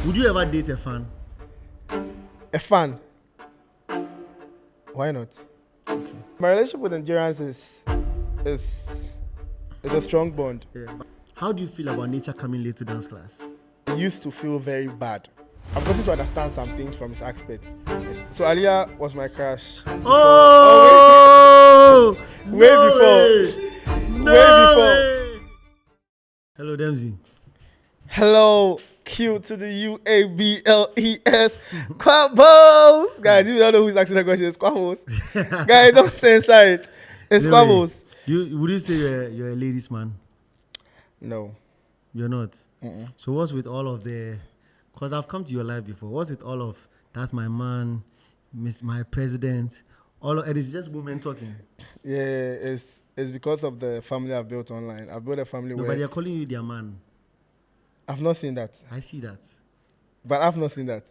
Would you ever date a fan? A fan? Why not? Okay. My relationship with Nigerians is a strong bond. Yeah. How do you feel about nature coming late to dance class? He used to feel very bad. I've gotten to understand some things from his aspects. So Aliyah was my crush. Oh! Way before. Hello, Demzy. Hello, Q to the UABLES. Quables! Guys, you don't know who's asking the question. It's Quables. Guys, don't censor it. It's Anyway, Quables. Would you say you're a ladies' man? No. You're not? So what's with all of the... Because I've come to your life before. What's with all of, that's my man, my president, all of... And it's just women talking. Yeah, it's because of the family I've built online. I've built a family where... But they're calling you their man. I've not seen that. I see that. But I've not seen that.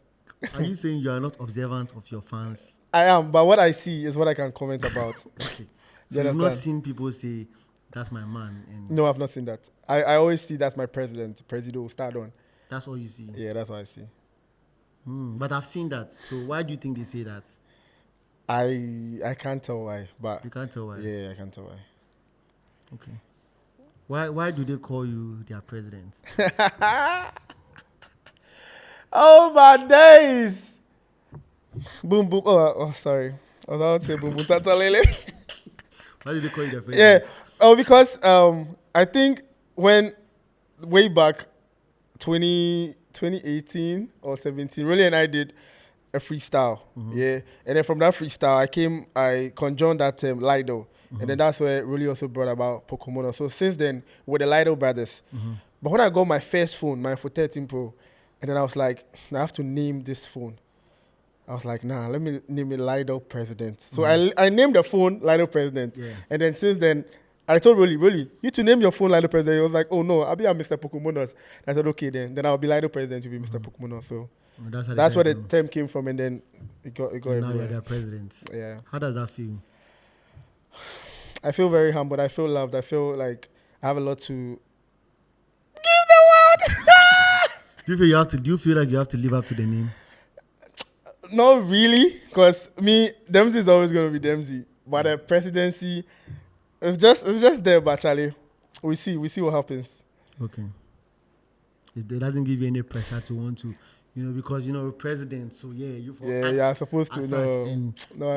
Are you saying you are not observant of your fans? I am, but what I see is what I can comment about. Okay. So you've not seen people say, that's my man? And no, I've not seen that. I always see that's my president, Presido, start on. That's all you see? Yeah, that's what I see. But I've seen that. So why do you think they say that? I can't tell why, but... You can't tell why? Yeah, I can't tell why. Okay. Why do they call you their president? Oh, my days! Boom, boom. Oh, sorry. I was about to say boom, boom, tata lele. Why do they call you their president? Yeah. Oh, because I think way back 2018 or 17, Rolly and I did a freestyle. Yeah. And then from that freestyle, I conjoined that term, Lido. And then that's where Rolly also brought about Pokemon. So since then, we're the Lido brothers. But when I got my first phone, my iPhone 13 Pro, and then I was like, I have to name this phone. I was like, let me name it Lido President. So I named the phone Lido President. Yeah. And then since then, I told Rolly, you to name your phone Lido President. He was like, oh no, I'll be Mr. Pokemonos. I said, okay then I'll be Lido President, you'll be Mr. Pokemonos. So that's where the term came from, and then it got everywhere. Now you're their president. Yeah. How does that feel? I feel very humbled. I feel loved. I feel like I have a lot to give the world. Do you feel like you have to live up to the name? Not really, because Demzy is always going to be Demzy. But the presidency, it's just there, but Charlie, we see what happens. Okay. It doesn't give you any pressure to want to, because we're president, so you're supposed to. No,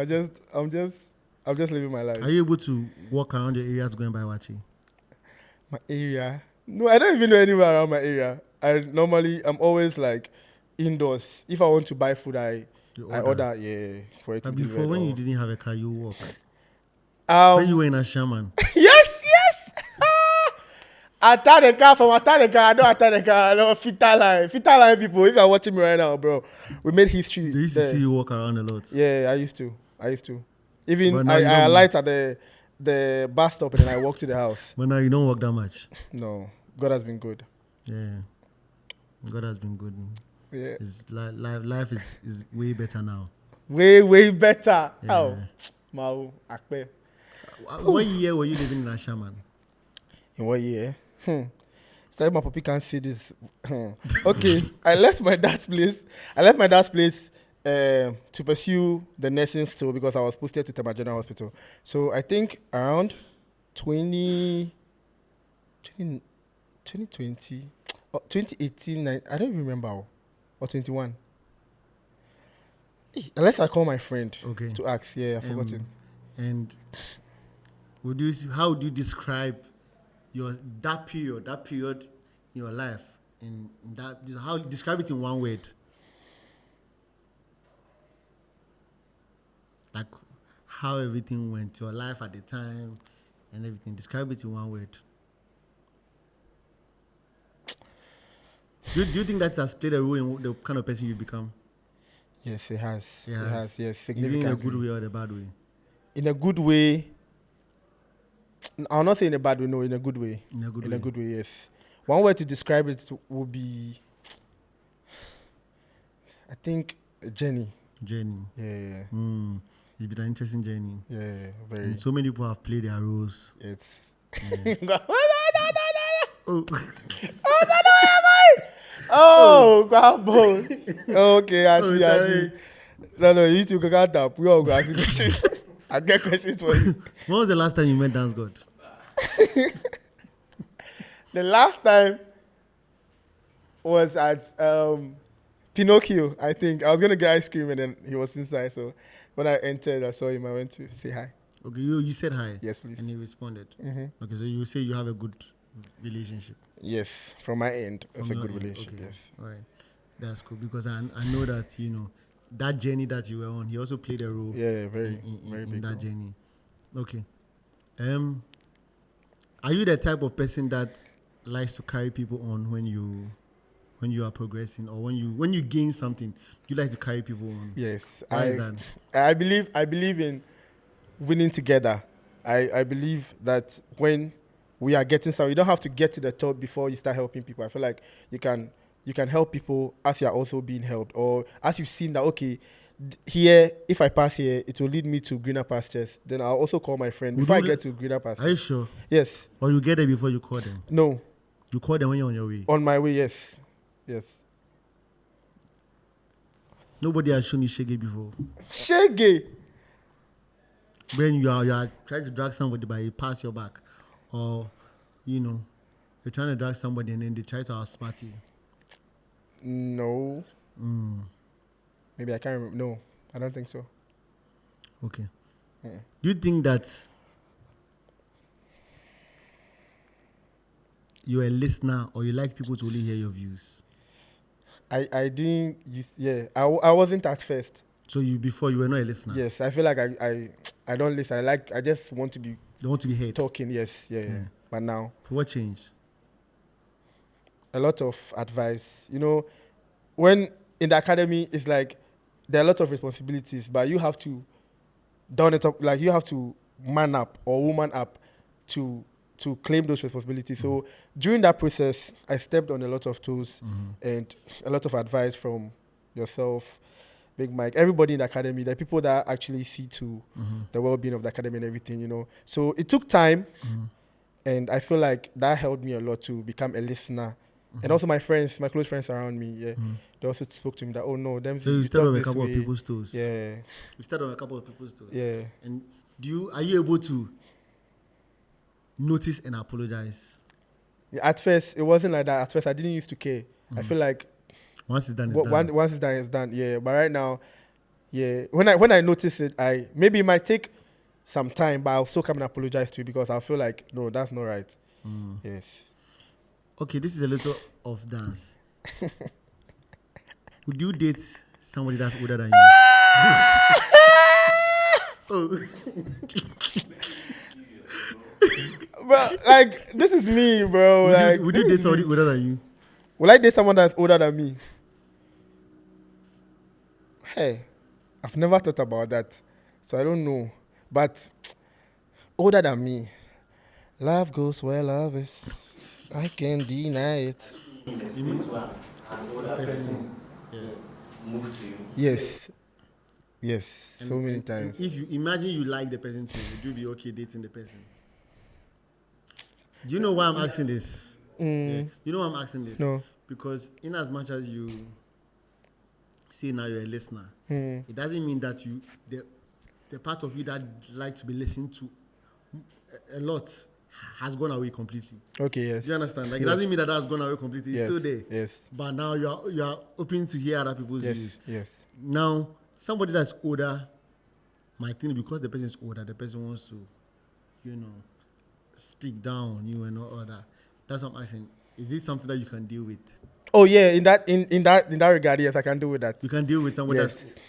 I'm just living my life. Are you able to walk around your areas going by Wachi? My area? No, I don't even know anywhere around my area. I'm always like indoors. If I want to buy food, I order, for it to be before, when you didn't have a car, you walk. When you were in a shaman. Yes. I attack the car. I don't attack the car. No, Fita line people. If you're watching me right now, bro, we made history. They used to see you walk around a lot. Yeah, I used to. Even I alight at the bus stop and then I walk to the house. But now you don't walk that much. No, God has been good. Yeah, God has been good. Yeah, life is way better now. Way better. Yeah. Oh, Mau Akpe. What year were you living in Ashaman? In what year? Sorry, my puppy can't see this. Okay, I left my dad's place. To pursue the nursing school because I was posted to Tema General Hospital. So I think around 2020 or 2018, I don't even remember, or 21. Unless I call my friend to ask. Yeah, I've forgotten. And how would you describe that period in your life? How describe it in one word? Like how everything went, your life at the time and everything. Describe it in one word. Do you think that has played a role in the kind of person you become? Yes, it has. It has, yes, significantly. In a good way or a bad way? In a good way. I'll not say in a bad way, no, in a good way. In a good way, yes. One way to describe it would be, I think, journey. Yeah. It's been an interesting journey. Yeah, very. And so many people have played their roles. It's... Oh, Quables. Okay, I Oh, see, I see. Charlie. No, you two can get up. We all go ask you questions. I get questions for you. When was the last time you met Dance God? The last time was at Pinocchio, I think. I was gonna get ice cream and then he was inside. So when I entered, I saw him. I went to say hi. Okay, you said hi. Yes, please. And he responded. Mm-hmm. Okay, so you say you have a good relationship. Yes, from my end, it's a From your good end. relationship. Okay, Yes. all right. That's cool because I know that, that journey that you were on, he also played a role Yeah, very, very in big. that role. journey. Okay. Are you the type of person that likes to carry people on when you are progressing, or when you gain something, you like to carry people on? Yes, Why is that? I believe in winning together. I believe that when we are getting something, you don't have to get to the top before you start helping people. I feel like you can help people as you are also being helped, or as you've seen that okay, here if I pass here, it will lead me to greener pastures. Then I'll also call my friend Would before I you get get- to greener Are you pastures. sure? Yes. Or you get there before you call them? No. You call them when you're on your way. On my way. Yes. Yes. Nobody has shown you shege before. Shaggy. When you are trying to drag somebody but you pass your back, or you're trying to drag somebody and then they try to outsmart you. No. Maybe I can't remember. No, I don't think so. Okay. Do you think that you're a listener or you like people to only hear your views? I didn't. Yeah, I wasn't at first. So before you were not a listener. Yes, I feel like I don't listen. I just want to be They want to be heard. talking. Yes, yeah. But now What changed? a lot of advice. When in the academy, it's like there are a lot of responsibilities, but you have to down it up. Like you have to man up or woman up to claim those responsibilities. So during that process, I stepped on a lot of toes and a lot of advice from yourself, Big Mike, everybody in the academy, the people that actually see to the well-being of the academy and everything. So it took time, and I feel like that helped me a lot to become a listener. And also my friends, my close friends around me, they also spoke to me that, oh no, Demzy, So you you stepped talk on a this couple of way. people's toes. Yeah, You stepped on a couple of people's toes. yeah. And are you able to notice and apologize? At first, it wasn't like that. At first, I didn't used to care. I feel like Once it's done, it's done. once it's done, it's done. Yeah, but right now, yeah, when I notice it, maybe it might take some time, but I'll still come and apologize to you because I feel like no, that's not right. Yes. Okay, this is a little off dance. Would you date somebody that's older than you? Oh. Bro, like this is me, bro. Would you date somebody older than you? Will I date someone that's older than me? Hey, I've never thought about that, so I don't know. But older than me, love goes where love is. I can't deny it. An older person move to you. Yes, yes, so many And times. if you imagine you like the person too, would you be okay dating the person? Do you know why I'm asking this? Yeah. You know why I'm asking this? No. Because in as much as you say now you're a listener, it doesn't mean that the part of you that likes to be listened to a lot has gone away completely. Okay, yes. Do you understand? Like Yes. it doesn't mean that that's gone away completely. It's Yes, still there. yes. But now you are open to hear other people's views. Yes, yes. Now somebody that's older might think because the person is older, the person wants to, speak down on you and all that. That's what I'm asking. Is this something that you can deal with? Oh yeah, in that regard, yes, I can do with that. You can deal with somebody Yes. that's,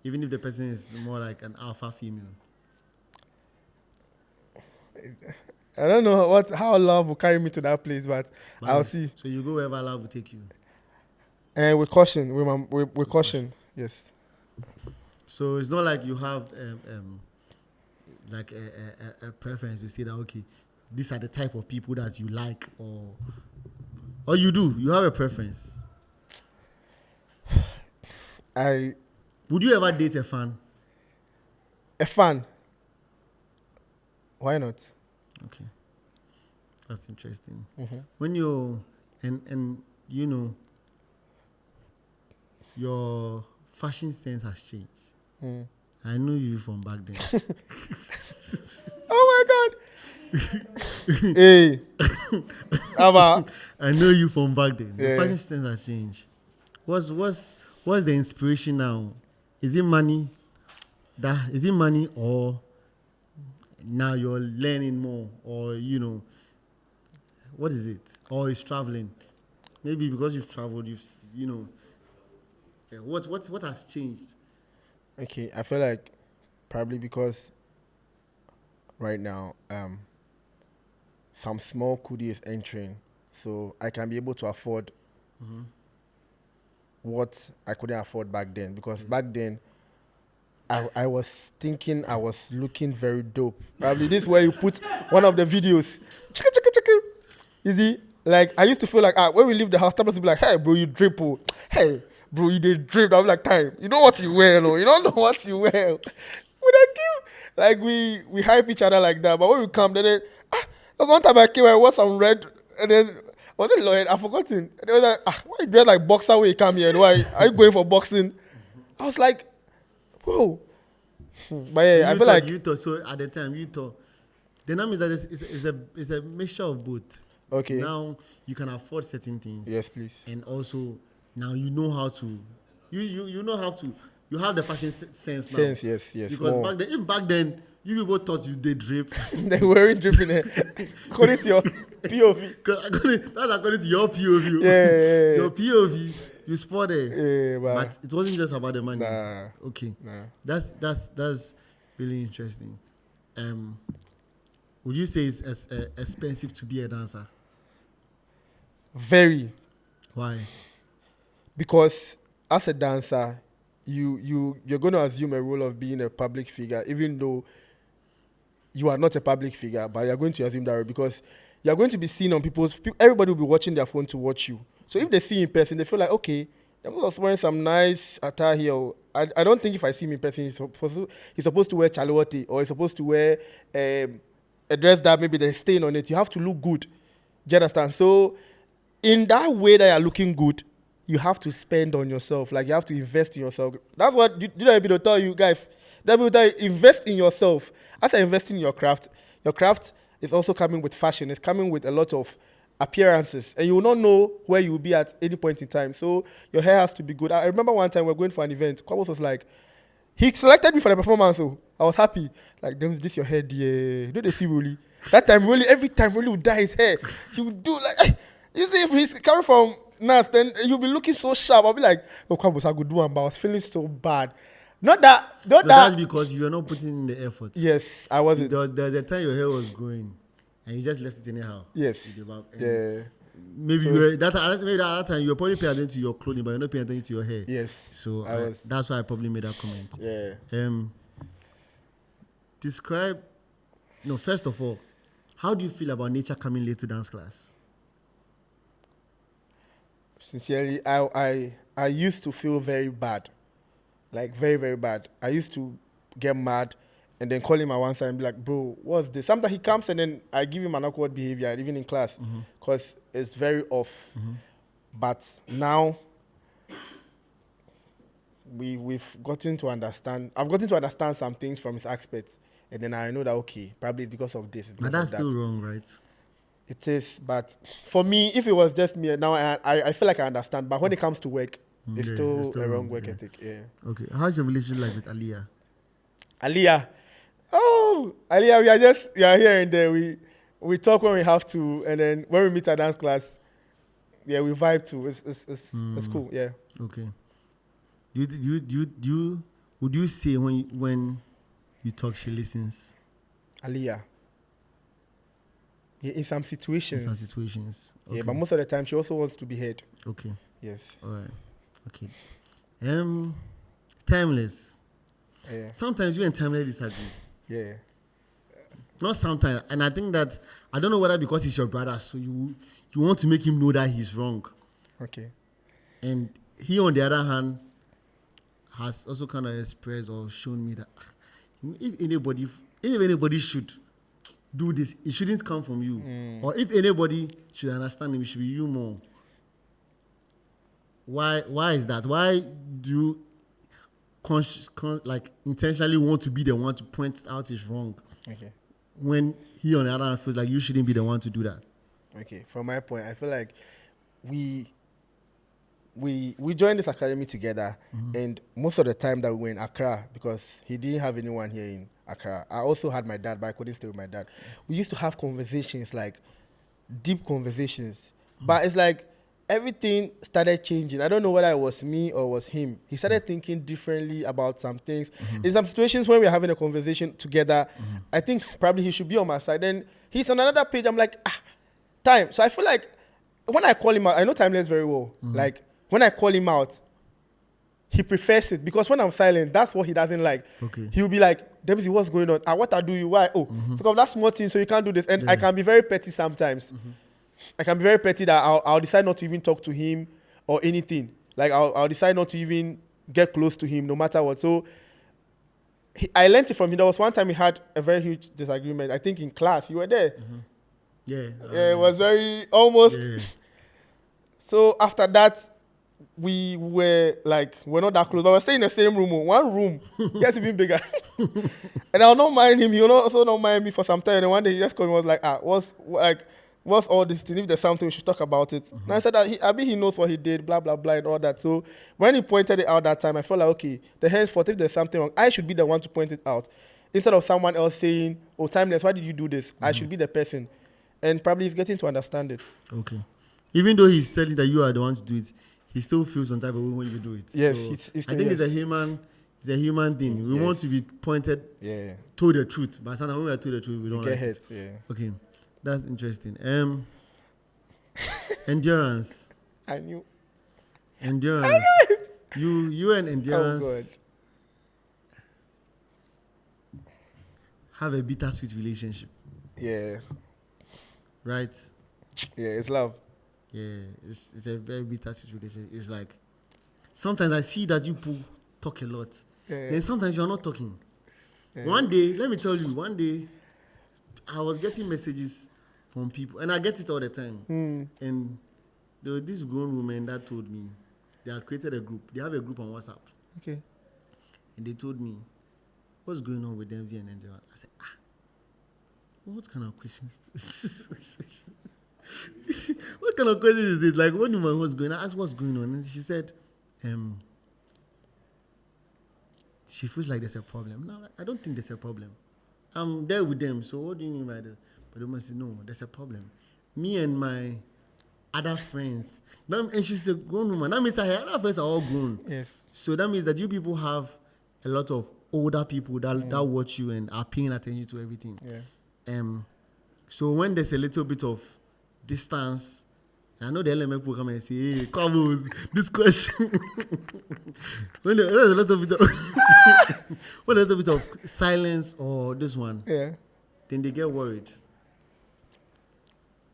even if the person is more like an alpha female. I don't know how love will carry me to that place, but I'll see. So you go wherever love will take you. And with caution, with caution, yes. So it's not like you have like a preference. You say that okay, these are the type of people that you like, or you do. You have a preference. Would you ever date a fan? A fan. Why not? Okay, that's interesting. When you and your fashion sense has changed. I know you from back then. Oh my God. Hey. Aba. I know you from back then. Yeah. The fashion sense has changed. What's the inspiration now? Is it money? Is it money, or now you're learning more, or what is it? Or is traveling? Maybe because you've traveled, what has changed? Okay, I feel like probably because right now, some small kudi is entering, so I can be able to afford what I couldn't afford back then. Because back then, I was thinking I was looking very dope. Probably this is where you put one of the videos. Chicka, chicka, chicka. You see? Like, I used to feel like, when we leave the house, people be like, hey, bro, you drip. Oh. Hey, bro, you did drip. I'm like, time. You know what you wear, no? You don't know what you wear. When I came, like, we hype each other like that. But when we come, then, there's one time I came, I wore some red, and then, was it Lloyd? I've forgotten. And they was like, why you dress like boxer when you come here? And why are you going for boxing? I was like, whoa. But yeah, I feel like you thought, so at the time you thought the name is that it's a mixture of both. Okay. Now you can afford certain things. Yes, please. And also now you know how to you know how to you have the fashion sense now. Sense, yes. Because More. back then you people thought you did drip. They weren't dripping it. According to your POV. That's according to your POV. Yeah. Your POV. You spotted, Yeah, but it wasn't just about the money. Nah. Okay. Nah. That's really interesting. Would you say it's expensive to be a dancer? Very. Why? Because as a dancer, you're going to assume a role of being a public figure, even though you are not a public figure, but you're going to assume that role because you're going to be seen on everybody will be watching their phone to watch you. So if they see you in person, they feel like, okay, they must wearing some nice attire here. I don't think if I see him in person, he's supposed to wear chalote, or he's supposed to wear a dress that maybe there's stain on it. You have to look good. Do you understand? So in that way that you're looking good, you have to spend on yourself. Like, you have to invest in yourself. That's what did I be to tell you guys? That people tell you, invest in yourself. As you're investing in your craft is also coming with fashion. It's coming with a lot of appearances, and you will not know where you will be at any point in time. So your hair has to be good. I remember one time we were going for an event. Quables was like, he selected me for the performance, so I was happy. Like, this your hair, dear. Don't they see Rolly? That time, Rolly, every time Rolly would dye his hair, he would do like, you see, if he's coming from Nas, then he'll be looking so sharp. I'll be like, oh, Quables, I could do one, but I was feeling so bad. That's because you are not putting in the effort. Yes, I wasn't. The time your hair was growing, and you just left it anyhow. Yes. Yeah. Maybe So that time you were probably paying attention to your clothing, but you're not paying attention to your hair. Yes. So that's why I probably made that comment. Yeah. First of all, how do you feel about nature coming late to dance class? Sincerely, I used to feel very bad. Like, very, very bad. I used to get mad and then call him at one side and be like, bro, what's this? Sometimes he comes and then I give him an awkward behavior, even in class, because it's very off. But now, we've gotten to understand. I've gotten to understand some things from his aspects. And then I know that, okay, probably it's because of this. But that's still wrong, right? It is. But for me, if it was just me, now I feel like I understand. But when it comes to work, it's still a wrong work ethic. Yeah. Okay. How's your relationship like with Aliyah? Aliyah. Oh, Aliyah, we are here and there. We talk when we have to, and then when we meet at dance class, yeah, we vibe too. It's cool. Yeah. Okay. Would you say when you talk she listens? Aliyah. Yeah, in some situations. Okay. Yeah, but most of the time she also wants to be heard. Okay. Yes. All right. Okay. Timeless. Yeah. Sometimes you and Timeless disagree. Yeah. Not sometimes, and I think that I don't know whether because he's your brother, so you want to make him know that he's wrong. Okay. And he, on the other hand, has also kind of expressed or shown me that if anybody should do this, it shouldn't come from you. Or if anybody should understand him, it should be you more. Why is that? Why you like intentionally want to be the one to point out is wrong? Okay. When he on the other hand feels like you shouldn't be the one to do that. Okay. From my point, I feel like we joined this academy together, and most of the time that we were in Accra, because he didn't have anyone here in Accra. I also had my dad, but I couldn't stay with my dad. We used to have conversations, like deep conversations, but it's like everything started changing. I don't know whether it was me or was him. He started thinking differently about some things. In some situations when we're having a conversation together, I think probably he should be on my side. Then he's on another page. I'm like, time. So I feel like when I call him out, I know Timeless very well. Like when I call him out, he prefers it, because when I'm silent, that's what he doesn't like. Okay. He'll be like, Demzy, what's going on? What I do you? Why? Oh, because that's small thing, so you can't do this. And I can be very petty sometimes. I can be very petty that I'll decide not to even talk to him or anything. Like I'll decide not to even get close to him, no matter what. So I learned it from him. There was one time we had a very huge disagreement. I think in class, you were there. Yeah. Yeah, it was very almost. Yeah. So after that, we're not that close, but we're staying in the same room. One room gets even bigger. And I'll not mind him. He'll also not mind me for some time. And one day he just called me, was like, what's all this thing? If there's something, we should talk about it. And I said that he knows what he did, blah, blah, blah, and all that. So when he pointed it out that time, I felt like, okay, the henceforth, if there's something wrong, I should be the one to point it out. Instead of someone else saying, oh, Timeless, why did you do this? I should be the person. And probably he's getting to understand it. Okay. Even though he's telling that you are the one to do it, he still feels some type of way when you do it. Yes, so it's I think it's a human thing. We want to be pointed, told the truth, but sometimes when we are told the truth, we don't get like hurt. it. Yeah. Okay, that's interesting. Endurance. I knew. Endurance. You and endurance have a bittersweet relationship. Yeah. Right? Yeah, it's love. Yeah, it's a very bittersweet relationship. It's like sometimes I see that you talk a lot. Yeah. Then sometimes you're not talking. Yeah. One day, let me tell you, I was getting messages from people, and I get it all the time. And there was this grown woman that told me they had created a group. They have a group on WhatsApp. Okay. And they told me, what's going on with Demzy and Endurance? I said, what kind of questions is this? What kind of question is this? Like, what woman was going on? I asked what's going on. And she said, she feels like there's a problem. No, I don't think there's a problem. I'm there with them, so what do you mean by this? But the woman said, no, there's a problem. Me and my other friends, and she's a grown woman. That means that her other friends are all grown. Yes. So that means that you people have a lot of older people that watch you and are paying attention to everything. Yeah. So when there's a little bit of distance, I know the LMF will come and say, hey, Quables, this question. when there's a little bit of when there's a little bit of silence or this one, then they get worried.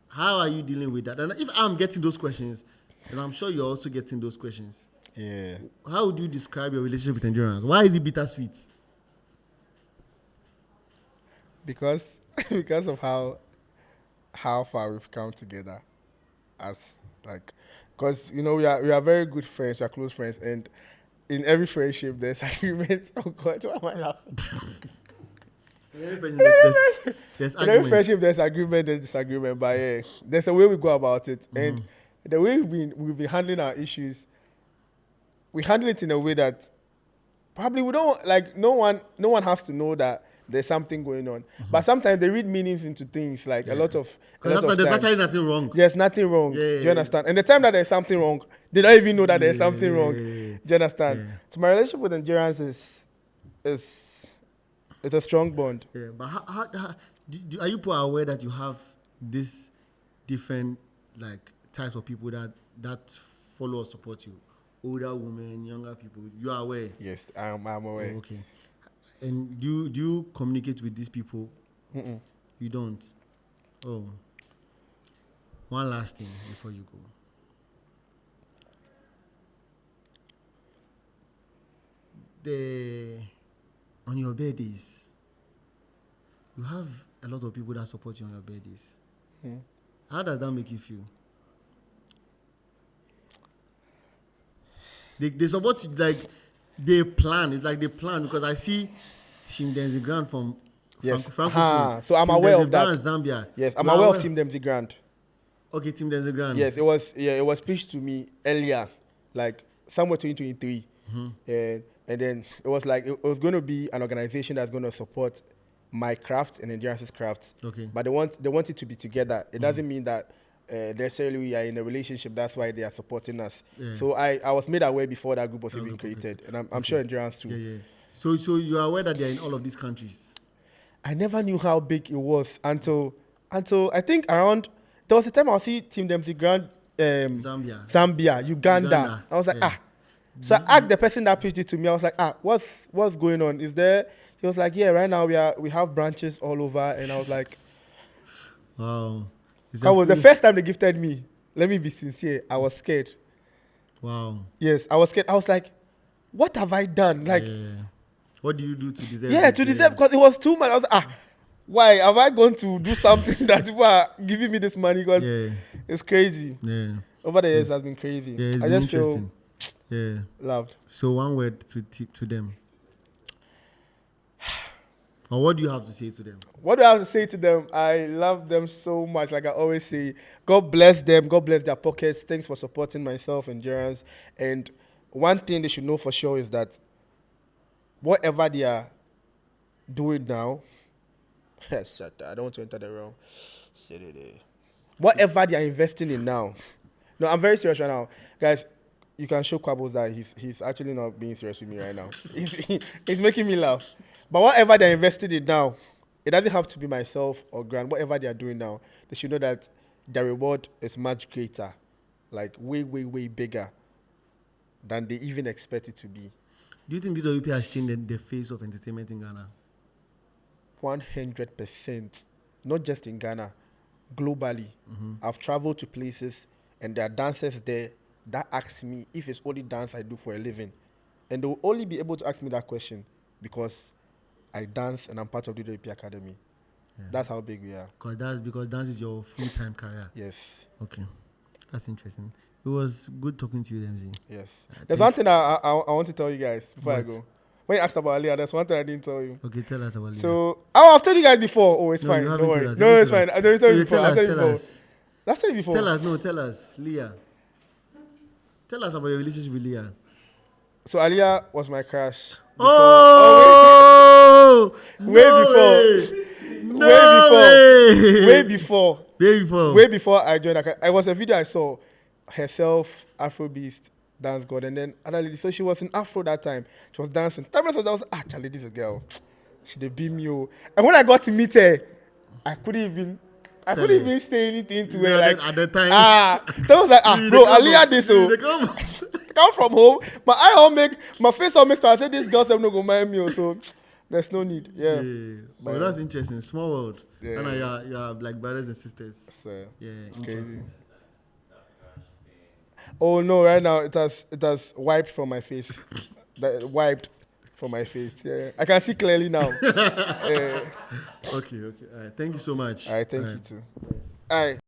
How are you dealing with that? And if I'm getting those questions, then I'm sure you're also getting those questions. Yeah. How would you describe your relationship with Endurance? Why is it bittersweet? Because of how far we've come together, because we are very good friends, we are close friends, and in every friendship there's agreement. Oh God, why am I laughing? There's in every friendship there's agreement, there's disagreement, but yeah, there's a way we go about it, and the way we've been handling our issues, we handle it in a way that probably we don't like. No one has to know that there's something going on. But sometimes they read meanings into things, like a lot of there's times. actually nothing wrong. There's nothing wrong. Do you understand? And the time that there's something wrong, they don't even know that there's something wrong. Do you understand? Yeah. So my relationship with Endurance is a strong bond. Yeah, but how are you people aware that you have this different like types of people that follow or support you? Older women, younger people. You are aware? Yes, I'm aware. Oh, okay. And do you communicate with these people? Mm-mm. You don't? Oh. One last thing before you go. On your birthdays, you have a lot of people that support you on your birthdays. How does that make you feel? They support you, like they plan. It's like they plan because I see Team Demzy Baye from Yes. Francophone. So I'm Team aware Demzy of Baye that. and Zambia. Yes, I'm You are aware of Team Demzy Baye. Okay, Team Demzy Baye. Yes, it was pitched to me earlier, like somewhere 2023, and then it was like it was going to be an organization that's going to support my craft and Endurance craft. Okay. But they want it to be together. It doesn't mean that necessarily we are in a relationship. That's why they are supporting us. Yeah. So I was made aware before that group was even created, and I'm sure Endurance too. Yeah. So you are aware that they are in all of these countries. I never knew how big it was until I think around there was a time I see Team Demzy Baye, Zambia, Uganda. I was like, So I asked the person that pitched it to me. I was like, what's going on? Is there? He was like, yeah, right now we have branches all over. And I was like, wow. That was the first time they gifted me. Let me be sincere. I was scared. Wow. Yes, I was scared. I was like, what have I done? Like, what do you do to deserve? Yeah, to deserve, because it was too much. I was like, why have I gone to do something that people are giving me this money? Because it's crazy. Yeah. Over the years, it has been crazy. Yeah, it's I been just interesting. feel loved. So one word to them. Or what do you have to say to them? What do I have to say to them? I love them so much. Like I always say, God bless them. God bless their pockets. Thanks for supporting myself, Endurance. And one thing they should know for sure is that whatever they are doing now, shut that. I don't want to enter the realm. Whatever they are investing in now. No, I'm very serious right now. Guys, you can show Quables that he's actually not being serious with me right now. He's making me laugh. But whatever they're invested in now, it doesn't have to be myself or Grant. Whatever they are doing now, they should know that the reward is much greater, like way, way, way bigger than they even expect it to be. Do you think DWP has changed the face of entertainment in Ghana? 100%. Not just in Ghana, globally. I've traveled to places and there are dancers there that ask me if it's only dance I do for a living. And they'll only be able to ask me that question because I dance and I'm part of the DWP Academy. Yeah. That's how big we are. Because dance is your full-time career. Yes. Okay. That's interesting. It was good talking to you, Demzy. Yes. There's one thing I want to tell you guys before I go. When you asked about Aliyah, there's one thing I didn't tell you. Okay, tell us about Aliyah. So, I've told you guys before. Oh, it's fine. Don't worry. No, it's fine. I've told you before. I've told you before. Tell us, Leah. Tell us about your relationship with Leah. So Aliyah was my crush. Way before I joined. It was a video I saw. Herself, Afrobeast, dance god, and then other lady. So she was in Afro that time. She was dancing. I was Charlie, this is a girl. She did beam me. And when I got to meet her, I couldn't even say anything to her. Like at the time, so I was like, bro, Aliyah this so. Come from home, my face all makes. I said this girl said no go mind me. So there's no need. Yeah. But that's interesting. Small world. Yeah. And you are like brothers and sisters. So, yeah, it's crazy. Oh no! Right now it has wiped from my face. Wiped from my face. Yeah, I can see clearly now. Okay. All right. Thank you so much. All right. Thank you too. All right.